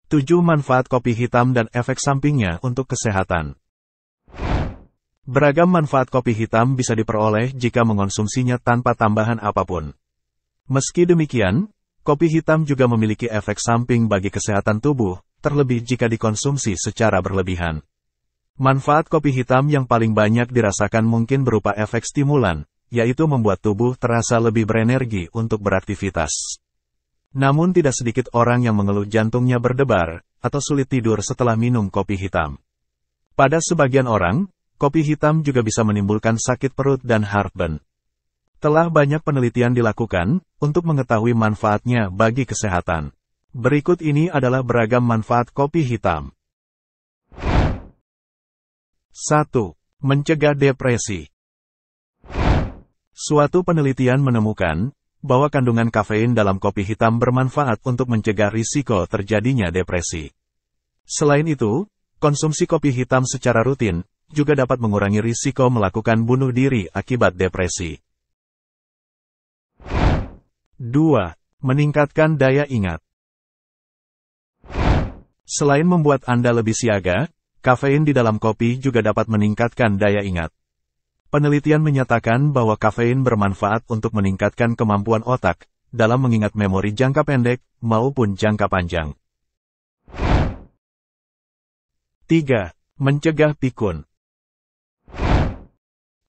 7 Manfaat kopi hitam dan efek sampingnya untuk kesehatan. Beragam manfaat kopi hitam bisa diperoleh jika mengonsumsinya tanpa tambahan apapun. Meski demikian, kopi hitam juga memiliki efek samping bagi kesehatan tubuh, terlebih jika dikonsumsi secara berlebihan. Manfaat kopi hitam yang paling banyak dirasakan mungkin berupa efek stimulan, yaitu membuat tubuh terasa lebih berenergi untuk beraktivitas. Namun tidak sedikit orang yang mengeluh jantungnya berdebar, atau sulit tidur setelah minum kopi hitam. Pada sebagian orang, kopi hitam juga bisa menimbulkan sakit perut dan heartburn. Telah banyak penelitian dilakukan untuk mengetahui manfaatnya bagi kesehatan. Berikut ini adalah beragam manfaat kopi hitam. 1. Mencegah depresi. Suatu penelitian menemukan bahwa kandungan kafein dalam kopi hitam bermanfaat untuk mencegah risiko terjadinya depresi. Selain itu, konsumsi kopi hitam secara rutin juga dapat mengurangi risiko melakukan bunuh diri akibat depresi. 2. Meningkatkan daya ingat. Selain membuat Anda lebih siaga, kafein di dalam kopi juga dapat meningkatkan daya ingat. Penelitian menyatakan bahwa kafein bermanfaat untuk meningkatkan kemampuan otak dalam mengingat memori jangka pendek maupun jangka panjang. 3. Mencegah pikun.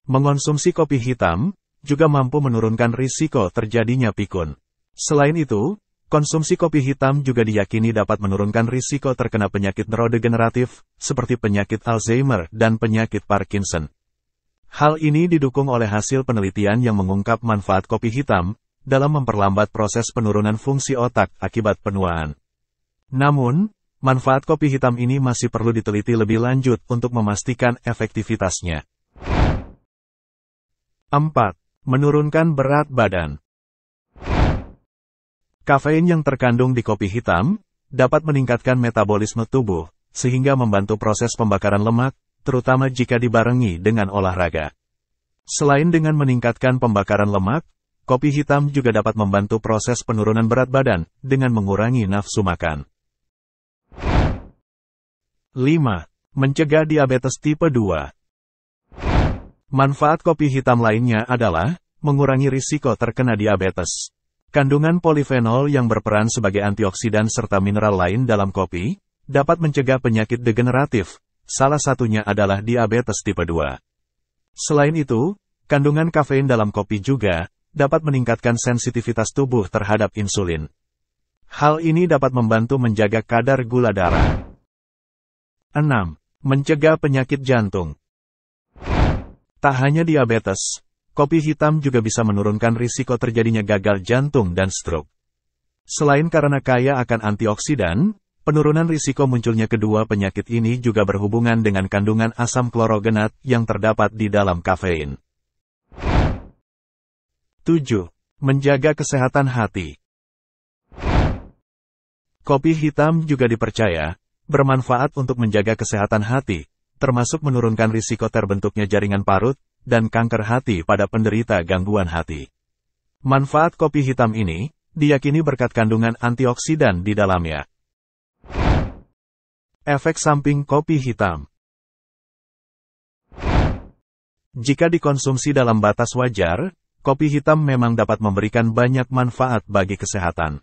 Mengonsumsi kopi hitam juga mampu menurunkan risiko terjadinya pikun. Selain itu, konsumsi kopi hitam juga diyakini dapat menurunkan risiko terkena penyakit neurodegeneratif seperti penyakit Alzheimer dan penyakit Parkinson. Hal ini didukung oleh hasil penelitian yang mengungkap manfaat kopi hitam dalam memperlambat proses penurunan fungsi otak akibat penuaan. Namun, manfaat kopi hitam ini masih perlu diteliti lebih lanjut untuk memastikan efektivitasnya. 4. Menurunkan berat badan. Kafein yang terkandung di kopi hitam dapat meningkatkan metabolisme tubuh, sehingga membantu proses pembakaran lemak, terutama jika dibarengi dengan olahraga. Selain dengan meningkatkan pembakaran lemak, kopi hitam juga dapat membantu proses penurunan berat badan dengan mengurangi nafsu makan. 5. Mencegah diabetes tipe 2. Manfaat kopi hitam lainnya adalah mengurangi risiko terkena diabetes. Kandungan polifenol yang berperan sebagai antioksidan serta mineral lain dalam kopi dapat mencegah penyakit degeneratif. Salah satunya adalah diabetes tipe 2. Selain itu, kandungan kafein dalam kopi juga dapat meningkatkan sensitivitas tubuh terhadap insulin. Hal ini dapat membantu menjaga kadar gula darah. 6. Mencegah penyakit jantung. Tak hanya diabetes, kopi hitam juga bisa menurunkan risiko terjadinya gagal jantung dan stroke. Selain karena kaya akan antioksidan, penurunan risiko munculnya kedua penyakit ini juga berhubungan dengan kandungan asam klorogenat yang terdapat di dalam kafein. 7. Menjaga kesehatan hati. Kopi hitam juga dipercaya bermanfaat untuk menjaga kesehatan hati, termasuk menurunkan risiko terbentuknya jaringan parut dan kanker hati pada penderita gangguan hati. Manfaat kopi hitam ini diyakini berkat kandungan antioksidan di dalamnya. Efek samping kopi hitam. Jika dikonsumsi dalam batas wajar, kopi hitam memang dapat memberikan banyak manfaat bagi kesehatan.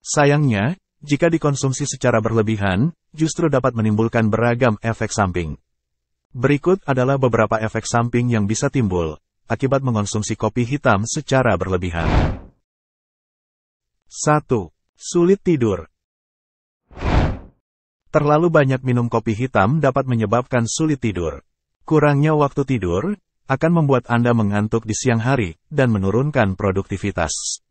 Sayangnya, jika dikonsumsi secara berlebihan, justru dapat menimbulkan beragam efek samping. Berikut adalah beberapa efek samping yang bisa timbul akibat mengonsumsi kopi hitam secara berlebihan. 1. Sulit tidur. Terlalu banyak minum kopi hitam dapat menyebabkan sulit tidur. Kurangnya waktu tidur akan membuat Anda mengantuk di siang hari dan menurunkan produktivitas.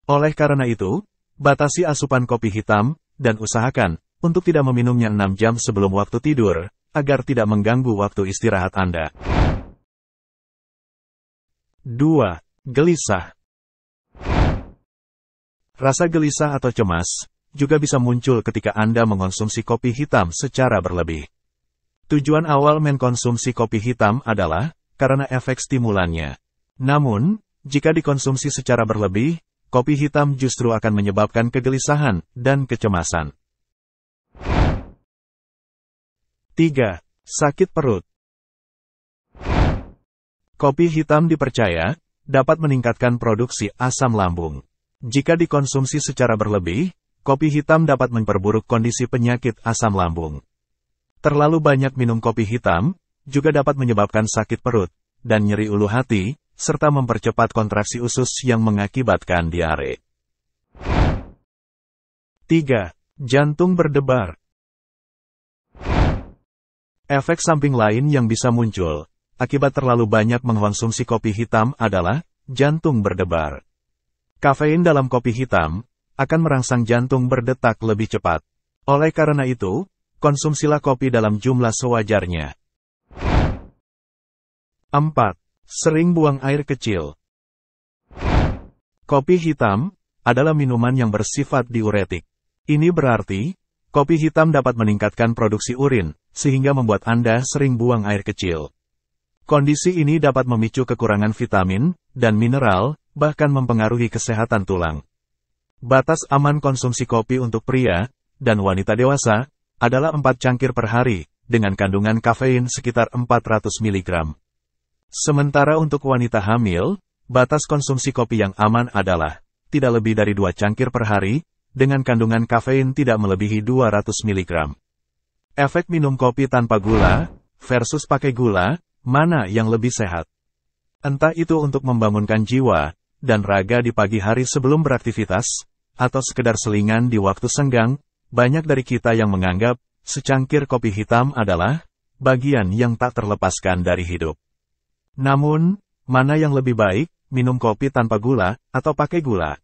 Oleh karena itu, batasi asupan kopi hitam dan usahakan untuk tidak meminumnya 6 jam sebelum waktu tidur agar tidak mengganggu waktu istirahat Anda. 2. Gelisah. Rasa gelisah atau cemas juga bisa muncul ketika Anda mengonsumsi kopi hitam secara berlebih. Tujuan awal mengkonsumsi kopi hitam adalah karena efek stimulannya. Namun, jika dikonsumsi secara berlebih, kopi hitam justru akan menyebabkan kegelisahan dan kecemasan. 3. Sakit perut. Kopi hitam dipercaya dapat meningkatkan produksi asam lambung. Jika dikonsumsi secara berlebih, kopi hitam dapat memperburuk kondisi penyakit asam lambung. Terlalu banyak minum kopi hitam juga dapat menyebabkan sakit perut dan nyeri ulu hati, serta mempercepat kontraksi usus yang mengakibatkan diare. 3. Jantung berdebar. Efek samping lain yang bisa muncul akibat terlalu banyak mengkonsumsi kopi hitam adalah jantung berdebar. Kafein dalam kopi hitam akan merangsang jantung berdetak lebih cepat. Oleh karena itu, konsumsilah kopi dalam jumlah sewajarnya. 4. Sering buang air kecil. Kopi hitam adalah minuman yang bersifat diuretik. Ini berarti, kopi hitam dapat meningkatkan produksi urin, sehingga membuat Anda sering buang air kecil. Kondisi ini dapat memicu kekurangan vitamin dan mineral, bahkan mempengaruhi kesehatan tulang. Batas aman konsumsi kopi untuk pria dan wanita dewasa adalah 4 cangkir per hari, dengan kandungan kafein sekitar 400 mg. Sementara untuk wanita hamil, batas konsumsi kopi yang aman adalah tidak lebih dari 2 cangkir per hari, dengan kandungan kafein tidak melebihi 200 mg. Efek minum kopi tanpa gula versus pakai gula, mana yang lebih sehat? Entah itu untuk membangunkan jiwa dan raga di pagi hari sebelum beraktivitas, atau sekedar selingan di waktu senggang, banyak dari kita yang menganggap secangkir kopi hitam adalah bagian yang tak terlepaskan dari hidup. Namun, mana yang lebih baik, minum kopi tanpa gula atau pakai gula?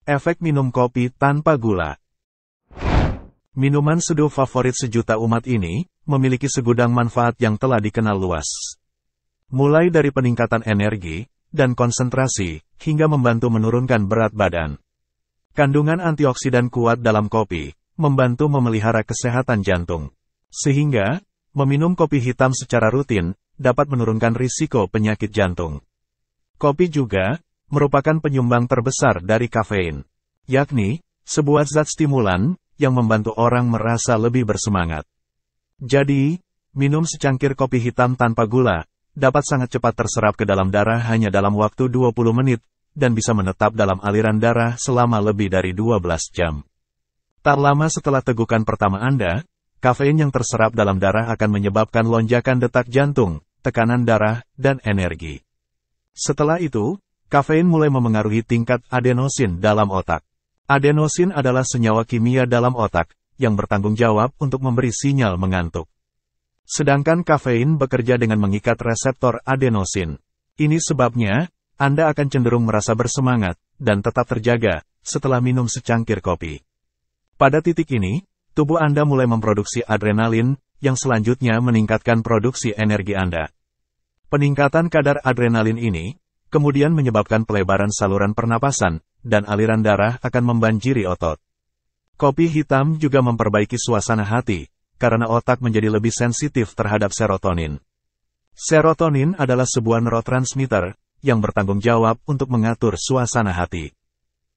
Efek minum kopi tanpa gula. Minuman seduh favorit sejuta umat ini memiliki segudang manfaat yang telah dikenal luas. Mulai dari peningkatan energi dan konsentrasi, hingga membantu menurunkan berat badan. Kandungan antioksidan kuat dalam kopi membantu memelihara kesehatan jantung. Sehingga, meminum kopi hitam secara rutin dapat menurunkan risiko penyakit jantung. Kopi juga merupakan penyumbang terbesar dari kafein, yakni sebuah zat stimulan yang membantu orang merasa lebih bersemangat. Jadi, minum secangkir kopi hitam tanpa gula dapat sangat cepat terserap ke dalam darah hanya dalam waktu 20 menit, dan bisa menetap dalam aliran darah selama lebih dari 12 jam. Tak lama setelah tegukan pertama Anda, kafein yang terserap dalam darah akan menyebabkan lonjakan detak jantung, tekanan darah, dan energi. Setelah itu, kafein mulai memengaruhi tingkat adenosin dalam otak. Adenosin adalah senyawa kimia dalam otak yang bertanggung jawab untuk memberi sinyal mengantuk. Sedangkan kafein bekerja dengan mengikat reseptor adenosin. Ini sebabnya, Anda akan cenderung merasa bersemangat dan tetap terjaga setelah minum secangkir kopi. Pada titik ini, tubuh Anda mulai memproduksi adrenalin yang selanjutnya meningkatkan produksi energi Anda. Peningkatan kadar adrenalin ini kemudian menyebabkan pelebaran saluran pernapasan, dan aliran darah akan membanjiri otot. Kopi hitam juga memperbaiki suasana hati, karena otak menjadi lebih sensitif terhadap serotonin. Serotonin adalah sebuah neurotransmitter yang bertanggung jawab untuk mengatur suasana hati.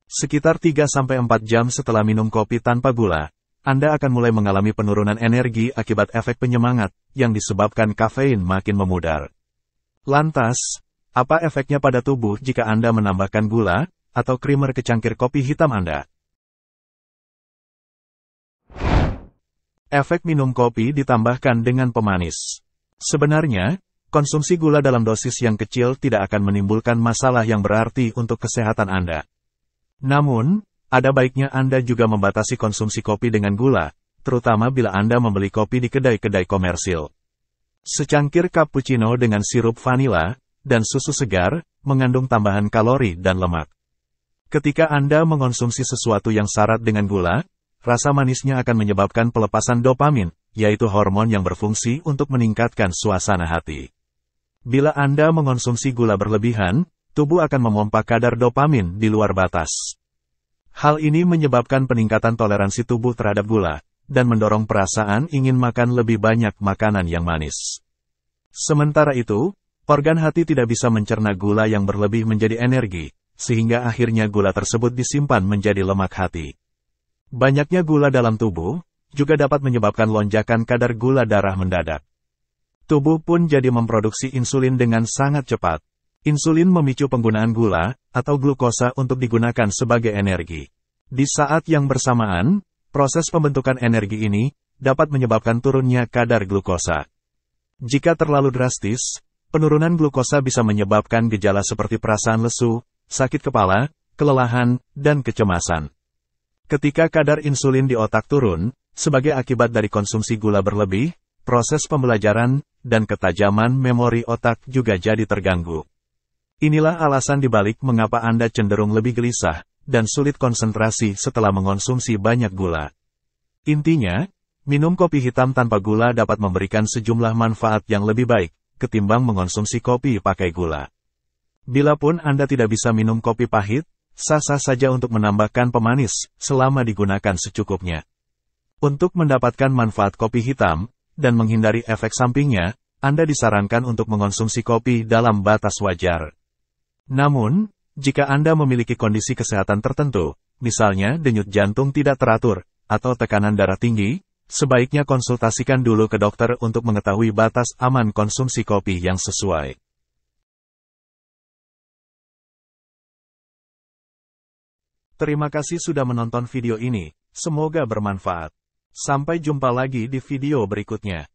Sekitar 3-4 jam setelah minum kopi tanpa gula, Anda akan mulai mengalami penurunan energi akibat efek penyemangat yang disebabkan kafein makin memudar. Lantas, apa efeknya pada tubuh jika Anda menambahkan gula atau krimer ke cangkir kopi hitam Anda? Efek minum kopi ditambahkan dengan pemanis. Sebenarnya, konsumsi gula dalam dosis yang kecil tidak akan menimbulkan masalah yang berarti untuk kesehatan Anda. Namun, ada baiknya Anda juga membatasi konsumsi kopi dengan gula, terutama bila Anda membeli kopi di kedai-kedai komersil. Secangkir cappuccino dengan sirup vanila dan susu segar mengandung tambahan kalori dan lemak. Ketika Anda mengonsumsi sesuatu yang syarat dengan gula, rasa manisnya akan menyebabkan pelepasan dopamin, yaitu hormon yang berfungsi untuk meningkatkan suasana hati. Bila Anda mengonsumsi gula berlebihan, tubuh akan memompa kadar dopamin di luar batas. Hal ini menyebabkan peningkatan toleransi tubuh terhadap gula, dan mendorong perasaan ingin makan lebih banyak makanan yang manis. Sementara itu, organ hati tidak bisa mencerna gula yang berlebih menjadi energi, sehingga akhirnya gula tersebut disimpan menjadi lemak hati. Banyaknya gula dalam tubuh juga dapat menyebabkan lonjakan kadar gula darah mendadak. Tubuh pun jadi memproduksi insulin dengan sangat cepat. Insulin memicu penggunaan gula atau glukosa untuk digunakan sebagai energi. Di saat yang bersamaan, proses pembentukan energi ini dapat menyebabkan turunnya kadar glukosa. Jika terlalu drastis, penurunan glukosa bisa menyebabkan gejala seperti perasaan lesu, sakit kepala, kelelahan, dan kecemasan. Ketika kadar insulin di otak turun, sebagai akibat dari konsumsi gula berlebih, proses pembelajaran dan ketajaman memori otak juga jadi terganggu. Inilah alasan dibalik mengapa Anda cenderung lebih gelisah dan sulit konsentrasi setelah mengonsumsi banyak gula. Intinya, minum kopi hitam tanpa gula dapat memberikan sejumlah manfaat yang lebih baik ketimbang mengonsumsi kopi pakai gula. Bila pun Anda tidak bisa minum kopi pahit, sah-sah saja untuk menambahkan pemanis selama digunakan secukupnya. Untuk mendapatkan manfaat kopi hitam dan menghindari efek sampingnya, Anda disarankan untuk mengonsumsi kopi dalam batas wajar. Namun, jika Anda memiliki kondisi kesehatan tertentu, misalnya denyut jantung tidak teratur atau tekanan darah tinggi, sebaiknya konsultasikan dulu ke dokter untuk mengetahui batas aman konsumsi kopi yang sesuai. Terima kasih sudah menonton video ini, semoga bermanfaat. Sampai jumpa lagi di video berikutnya.